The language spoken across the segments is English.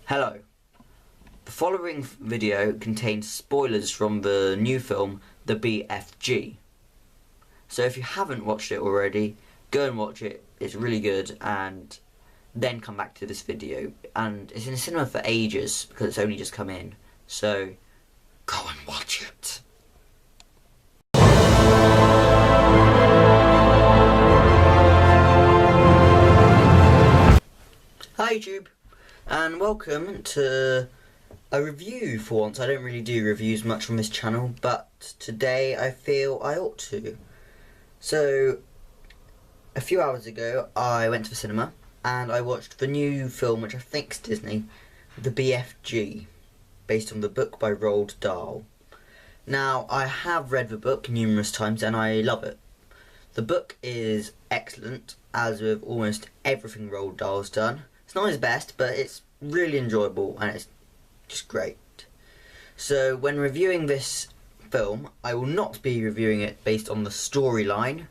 Hello. The following video contains spoilers from the new film, the BFG. So if you haven't watched it already, go and watch it. It's really good, and then come back to this video. And it's in the cinema for ages because it's only just come in. So go and watch it. Hi YouTube, and welcome to a review for once. I don't really do reviews much on this channel, but today I feel I ought to. So, a few hours ago I went to the cinema and I watched the new film, which I think is Disney, the BFG, based on the book by Roald Dahl. Now, I have read the book numerous times and I love it. The book is excellent, as with almost everything Roald Dahl's done. It's not his best, but it's really enjoyable and it's just great. So when reviewing this film, I will not be reviewing it based on the storyline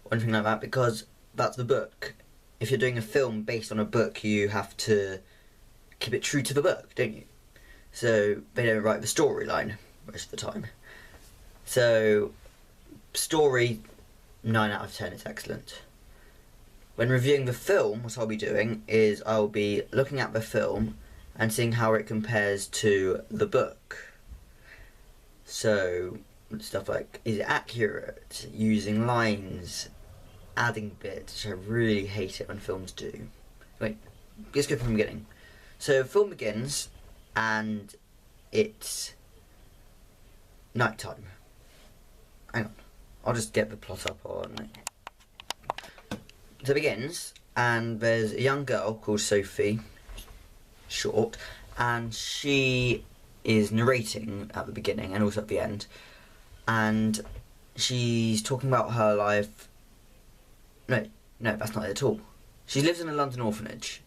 or anything like that, because that's the book. If you're doing a film based on a book, you have to keep it true to the book, don't you? So they don't write the storyline most of the time. So story, 9 out of 10 is excellent. When reviewing the film, what I'll be doing is I'll be looking at the film and seeing how it compares to the book. So, stuff like, is it accurate, using lines, adding bits, which I really hate it when films do. Wait, let's go from the beginning. So, the film begins, and it's nighttime. Hang on, I'll just get the plot up on it. So it begins, and there's a young girl called Sophie, short, and she is narrating at the beginning and also at the end, and she's talking about her life. No, that's not it at all. She lives in a London orphanage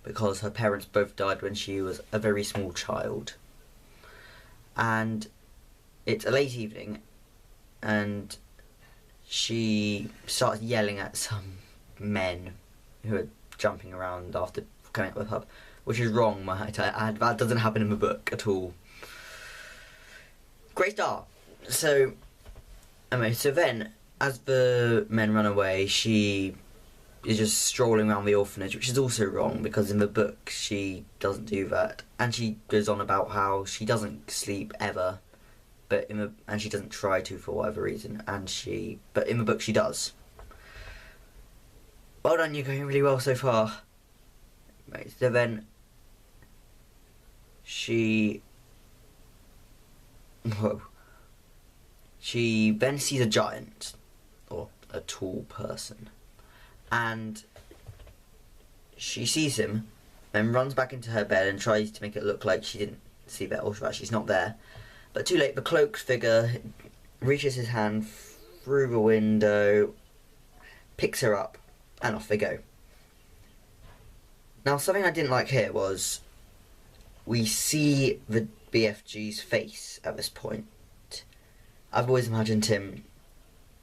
because her parents both died when she was a very small child. And it's a late evening, and she starts yelling at some men who are jumping around after coming out of the pub, which is wrong, that doesn't happen in the book at all. Great start. So, anyway, so then, as the men run away, she is just strolling around the orphanage, which is also wrong, because in the book she doesn't do that. And she goes on about how she doesn't sleep ever, and she doesn't try to for whatever reason, but in the book she does. Well done, you're going really well so far. Right, so then she then sees a giant, or a tall person, and she sees him, then runs back into her bed and tries to make it look like she didn't see that, or she's not there. But too late, the cloaked figure reaches his hand through the window, picks her up, and off they go. Now, something I didn't like here was we see the BFG's face at this point. I've always imagined him,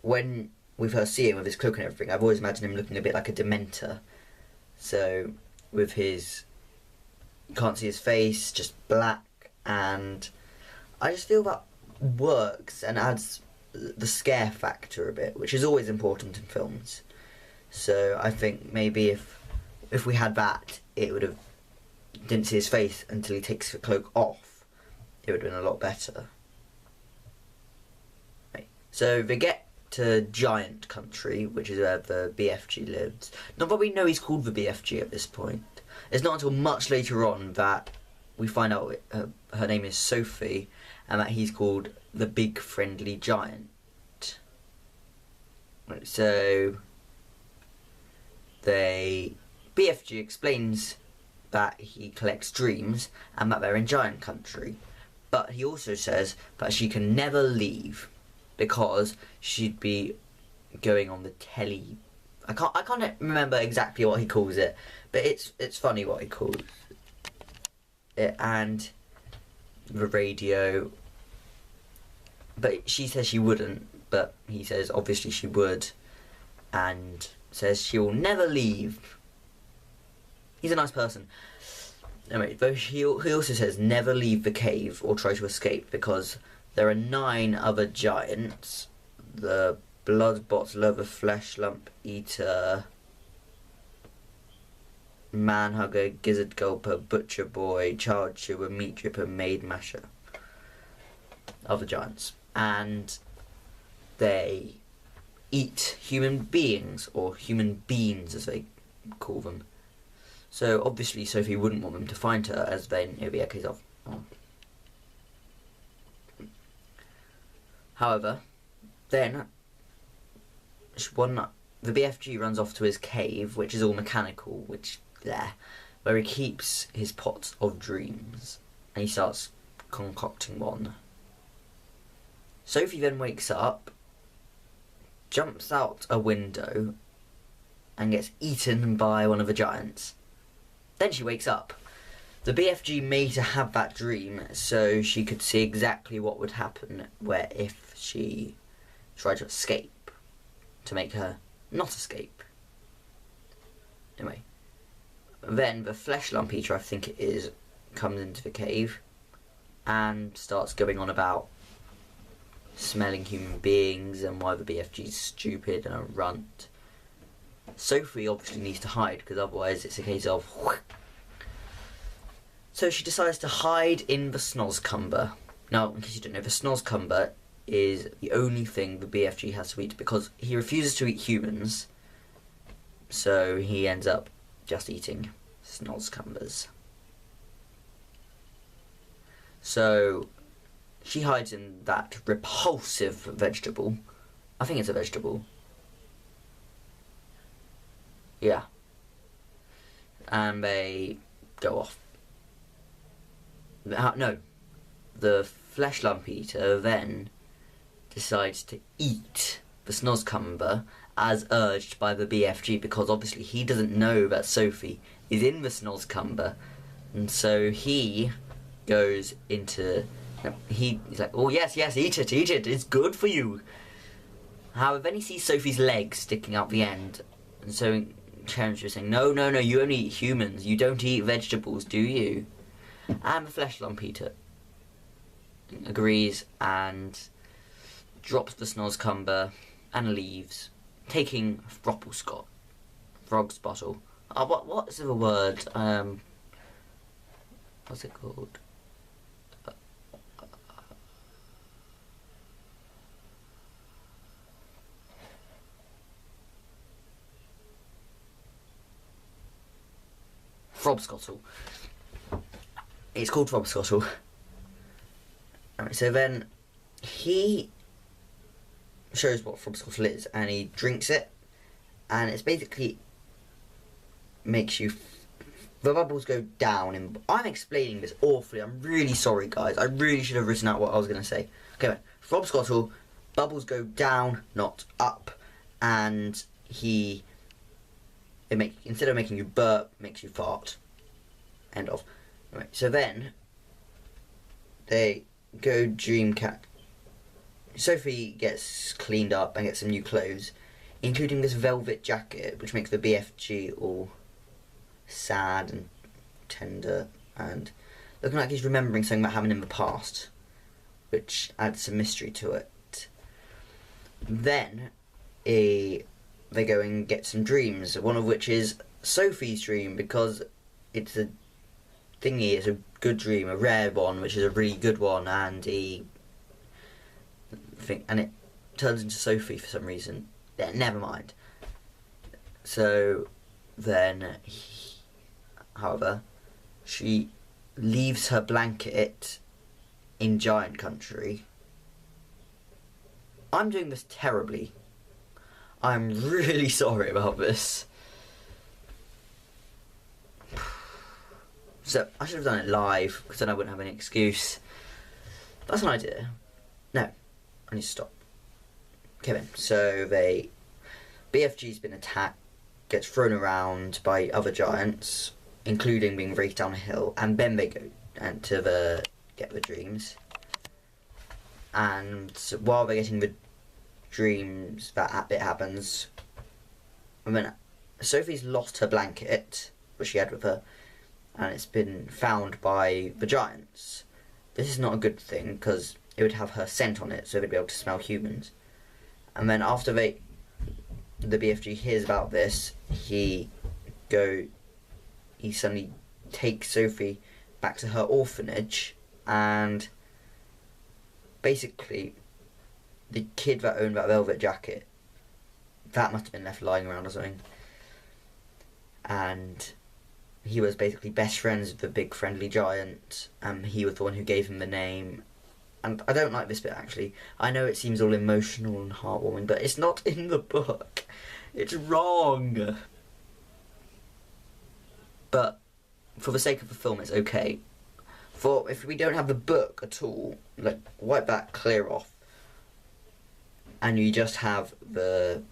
when we first see him with his cloak and everything, I've always imagined him looking a bit like a Dementor. So, with his, you can't see his face, just black, and I just feel that works and adds the scare factor a bit, which is always important in films. So I think maybe if we had that, it would have didn't see his face until he takes the cloak off. It would have been a lot better. Right. So they get to Giant Country, which is where the BFG lives. Not that we know he's called the BFG at this point. It's not until much later on that we find out her name is Sophie, and that he's called the Big Friendly Giant. Right, so BFG explains that he collects dreams and that they're in Giant Country, but he also says that she can never leave because she'd be going on the telly. I can't remember exactly what he calls it, but it's funny what he calls it, and the radio. But she says she wouldn't, but he says obviously she would, and says she will never leave. He's a nice person. Anyway, though he also says never leave the cave or try to escape because there are 9 other giants. The blood-bot lover, flesh lump eater, man hugger, gizzard gulper, butcher boy, child chewer, meat dripper, maid masher. Other giants. And they eat human beings, or human beings as they call them. So obviously Sophie wouldn't want them to find her, as then it would be a case of... Oh. However, then the BFG runs off to his cave, which is all mechanical, where he keeps his pots of dreams, and he starts concocting one. Sophie then wakes up, jumps out a window, and gets eaten by one of the giants. Then she wakes up. The BFG made her have that dream so she could see exactly what would happen if she tried to escape, to make her not escape. Anyway, then the flesh lump eater, I think it is, comes into the cave and starts going on about smelling human beings and why the BFG is stupid and a runt. Sophie obviously needs to hide because otherwise it's a case of... So she decides to hide in the snozcumber. Now, in case you don't know, the snozcumber is the only thing the BFG has to eat because he refuses to eat humans. So he ends up just eating snozcumbers. So she hides in that repulsive vegetable. I think it's a vegetable. Yeah. And they go off. No. The flesh lump eater then decides to eat the snozcumber as urged by the BFG because obviously he doesn't know that Sophie is in the snozcumber, and so he goes into... He's like, oh yes, eat it, it's good for you. However, then he sees Sophie's legs sticking out the end, and so Challenger is saying, no, you only eat humans, you don't eat vegetables, do you? And the flesh lump eater agrees and drops the snozcumber and leaves, taking Frog's bottle. What is the word? What's it called? Frobscottle. It's called Frobscottle. Alright, so then he shows what Frobscottle is and he drinks it, and it's basically makes you... The bubbles go down. I'm explaining this awfully. I'm really sorry, guys. I really should have written out what I was going to say. Okay, right. Frobscottle, bubbles go down, not up, and instead of making you burp, makes you fart. End of. Right, so then they go dream cat. Sophie gets cleaned up and gets some new clothes, including this velvet jacket, which makes the BFG all sad and tender and looking like he's remembering something that happened in the past, which adds some mystery to it. Then they go and get some dreams, one of which is Sophie's dream, because it's a thingy, it's a good dream, a rare one, which is a really good one, and it turns into Sophie for some reason. Yeah, never mind. So then, however, she leaves her blanket in giant country. I'm doing this terribly. I'm really sorry about this. So, I should have done it live, because then I wouldn't have any excuse. That's an idea. No, I need to stop. Okay then, so BFG's been attacked, gets thrown around by other giants, including being raced down a hill, and then they go to get the dreams. And so while they're getting the dreams, that bit happens. And then Sophie's lost her blanket, which she had with her, and it's been found by the giants. This is not a good thing because it would have her scent on it, so they'd be able to smell humans. And then after the BFG hears about this, he suddenly takes Sophie back to her orphanage, and basically the kid that owned that velvet jacket, that must have been left lying around or something, and he was basically best friends with the big friendly giant, and he was the one who gave him the name. And I don't like this bit, actually. I know it seems all emotional and heartwarming, but it's not in the book. It's wrong. But for the sake of the film, it's okay. For if we don't have the book at all, like, wipe that clear off, and you just have the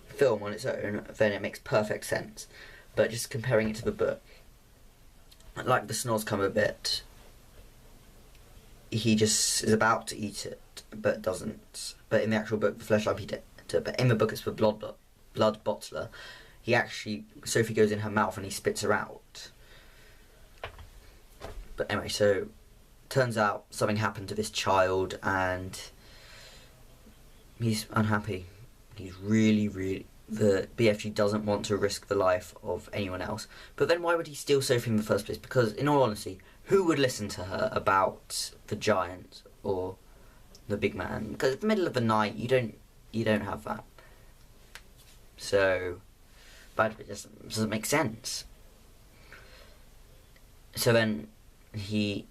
film on its own, then it makes perfect sense. But just comparing it to the book, like the snores come a bit, he just is about to eat it, but doesn't. But in the actual book, the fleshlight he did. But in the book, it's the blood bottler. Sophie goes in her mouth and he spits her out. But anyway, so turns out something happened to this child, and he's unhappy. He's really. The BFG doesn't want to risk the life of anyone else. But then why would he steal Sophie in the first place? Because, in all honesty, who would listen to her about the giant or the big man? Because in the middle of the night, you don't have that. So, but it just doesn't make sense. So then she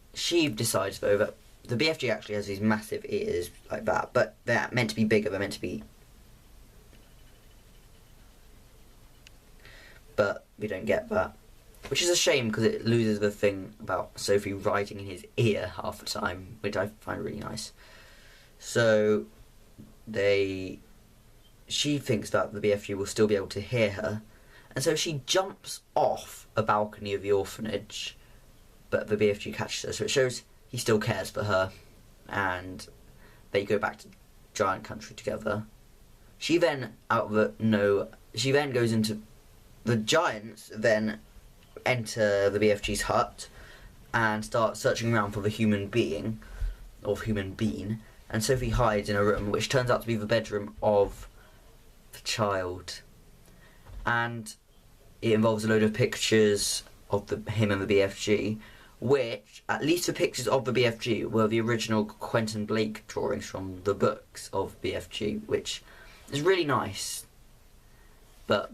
decides, though, that the BFG actually has these massive ears like that, but they're meant to be bigger. They're meant to be. But we don't get that, which is a shame because it loses the thing about Sophie writing in his ear half the time, which I find really nice. So she thinks that the BFG will still be able to hear her, and so she jumps off a balcony of the orphanage, but the BFG catches her, so it shows he still cares for her, and they go back to giant country together. She then goes into. The giants then enter the BFG's hut and start searching around for the human being, or human being, and Sophie hides in a room which turns out to be the bedroom of the child. And it involves a load of pictures of him and the BFG, which, at least the pictures of the BFG, were the original Quentin Blake drawings from the books of BFG, which is really nice. But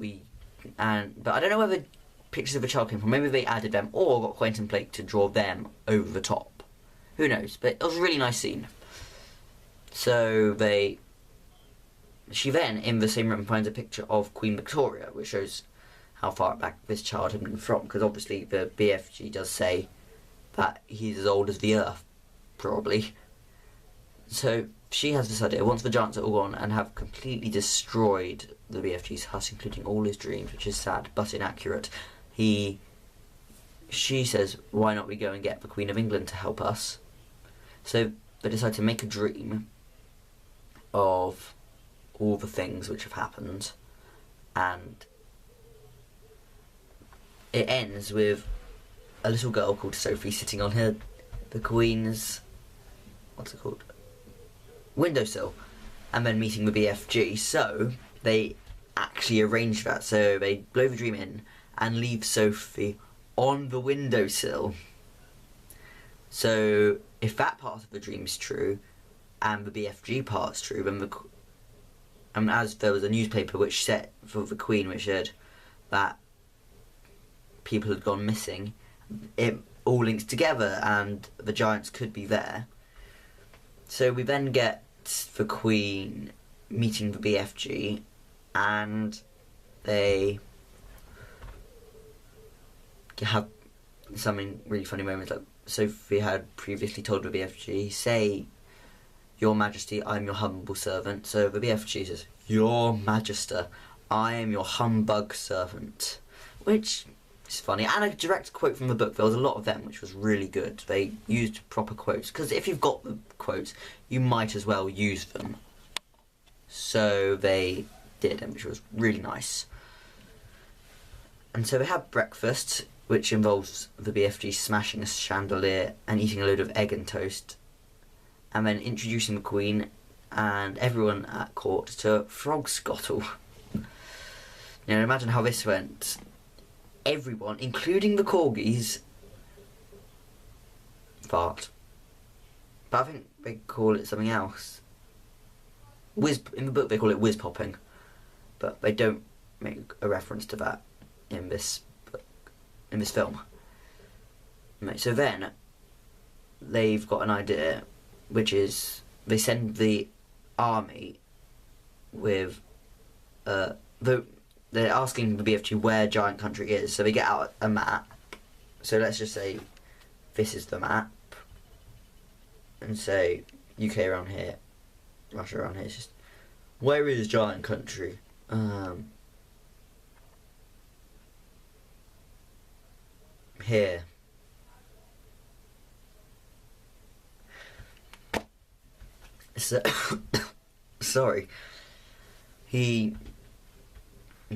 I don't know where the pictures of the child came from. Maybe they added them or got Quentin Blake to draw them over the top. Who knows? But it was a really nice scene. So she then, in the same room, finds a picture of Queen Victoria, which shows how far back this child had been from, because obviously the BFG does say that he's as old as the Earth, probably. So she has this idea, once the giants are all gone and have completely destroyed the BFG's hut, including all his dreams, which is sad but inaccurate, she says, why not we go and get the Queen of England to help us? So they decide to make a dream of all the things which have happened, and it ends with a little girl called Sophie sitting on the Queen's, what's it called, windowsill, and then meeting the BFG. So they actually arrange that, so they blow the dream in and leave Sophie on the windowsill. So if that part of the dream is true and the BFG part's true, then as there was a newspaper which said for the Queen which said that people had gone missing, it all links together and the giants could be there. So we then get the Queen meeting the BFG, and they have something really funny moments, like Sophie had previously told the BFG, say, Your Majesty, I'm your humble servant. So the BFG says, Your Majesty, I am your humbug servant, which is funny. And a direct quote from the book, there was a lot of them, which was really good. They used proper quotes, because if you've got the quotes, you might as well use them. So they did, which was really nice. And so they have breakfast which involves the BFG smashing a chandelier and eating a load of egg and toast, and then introducing the Queen and everyone at court to frog scottle. Now imagine how this went. Everyone, including the corgis, fart. But I think they call it something else. In the book they call it whiz popping, but they don't make a reference to that in this book, in this film. So then they've got an idea, which is they send the army with they're asking the BFG where Giant Country is, so they get out a map. So let's just say this is the map, and say UK around here, Russia around here. It's just, where is Giant Country? Here. So, sorry. He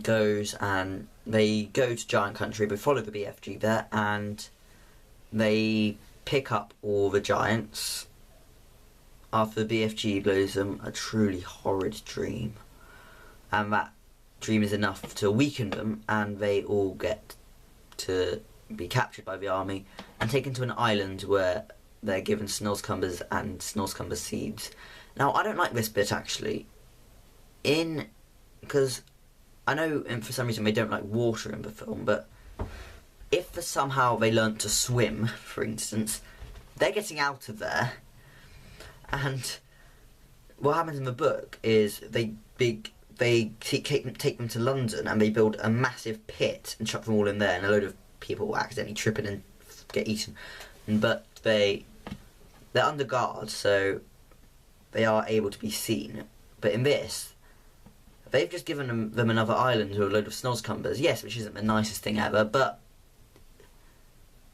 goes and they go to Giant Country, they follow the BFG there, and they pick up all the giants after the BFG blows them a truly horrid dream. And that dream is enough to weaken them, and they all get to be captured by the army and taken to an island where they're given snozzcumbers and snozzcumber seeds. Now, I don't like this bit, actually, because I know for some reason they don't like water in the film, but if somehow they learnt to swim, for instance, they're getting out of there, and what happens in the book is they take them to London and they build a massive pit and chuck them all in there, and a load of people will accidentally trip in and get eaten. But they're under guard, so they are able to be seen. But in this, they've just given them another island with a load of snozzcumbers, yes, which isn't the nicest thing ever, but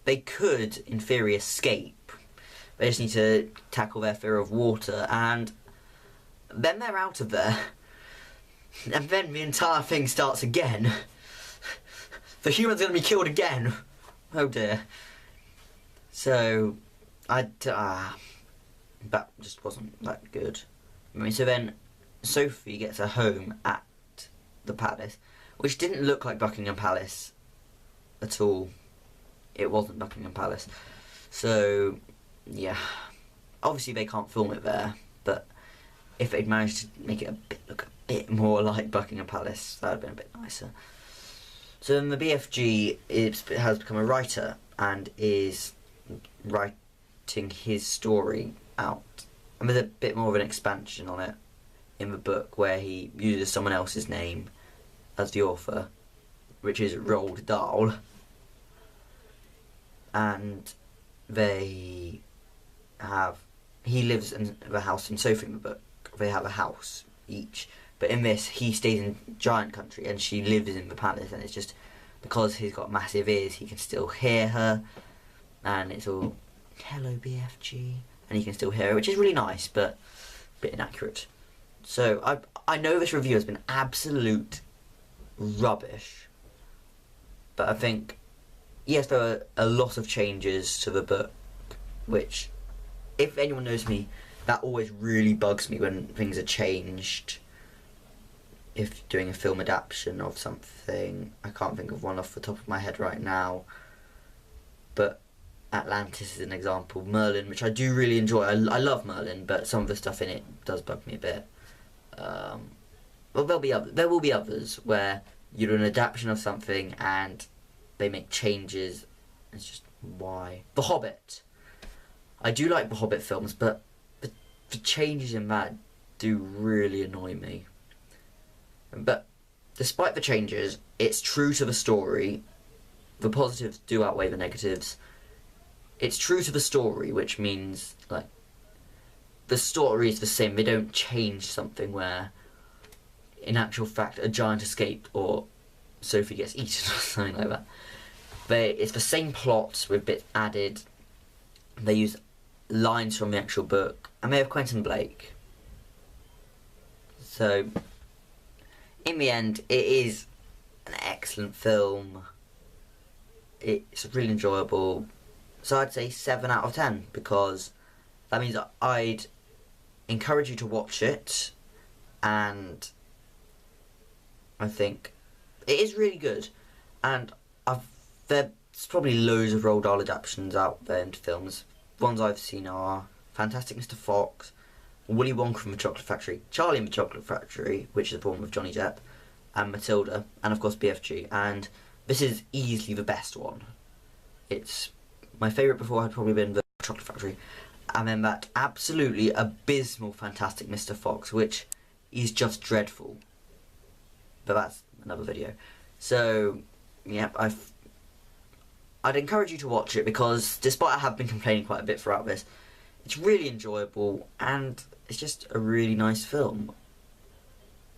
they could, in theory, escape. They just need to tackle their fear of water, and then they're out of there. And then the entire thing starts again. The human's going to be killed again. Oh dear. So, that just wasn't that good. I mean, so then Sophie gets a home at the palace, which didn't look like Buckingham Palace at all. It wasn't Buckingham Palace. So, yeah. Obviously they can't film it there, but if they'd managed to make it look a bit more like Buckingham Palace, that would have been a bit nicer. So then the BFG has become a writer and is writing his story out. And there's a bit more of an expansion on it in the book where he uses someone else's name as the author, which is Roald Dahl. And he lives in the house in Sophie in the book. They have a house each. But in this, he stays in Giant Country and she lives in the palace, and it's just because he's got massive ears, he can still hear her, and it's all, hello BFG, and he can still hear her, which is really nice, but a bit inaccurate. So, I know this review has been absolute rubbish, but I think, yes, there are a lot of changes to the book, which, if anyone knows me, that always really bugs me when things are changed. If doing a film adaptation of something, I can't think of one off the top of my head right now, but Atlantis is an example. Merlin, which I do really enjoy. I love Merlin, but some of the stuff in it does bug me a bit. Well, there will be others where you do an adaptation of something and they make changes. It's just, why? The Hobbit. I do like the Hobbit films, but the changes in that do really annoy me. But despite the changes, it's true to the story. The positives do outweigh the negatives. It's true to the story, which means, like, the story is the same. They don't change something where, in actual fact, a giant escaped or Sophie gets eaten or something like that. It's the same plot with bits added. They use lines from the actual book, and they have Quentin Blake. So, in the end, it is an excellent film. it's really enjoyable. So I'd say 7 out of 10, because that means I'd encourage you to watch it, and I think it is really good. And there's probably loads of Roald Dahl adaptations out there into films. Ones I've seen are Fantastic Mr. Fox, Willy Wonka from the Chocolate Factory, Charlie and the Chocolate Factory, which is the one with Johnny Depp, and Matilda, and of course BFG. And this is easily the best one. It's my favourite before had probably been the Chocolate Factory, and then that absolutely abysmal Fantastic Mr. Fox, which is just dreadful. But that's another video. So, yeah, I'd encourage you to watch it, because despite I have been complaining quite a bit throughout this, it's really enjoyable, and it's just a really nice film.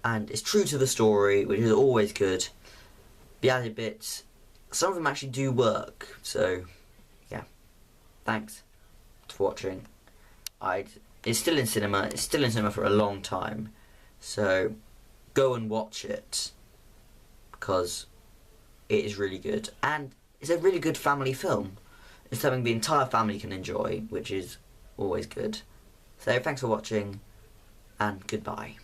And it's true to the story, which is always good. The added bits, some of them actually do work. So, yeah. Thanks for watching. It's still in cinema. It's still in cinema for a long time. So, go and watch it, because it is really good. And it's a really good family film. It's something the entire family can enjoy, which is always good. So thanks for watching, and goodbye.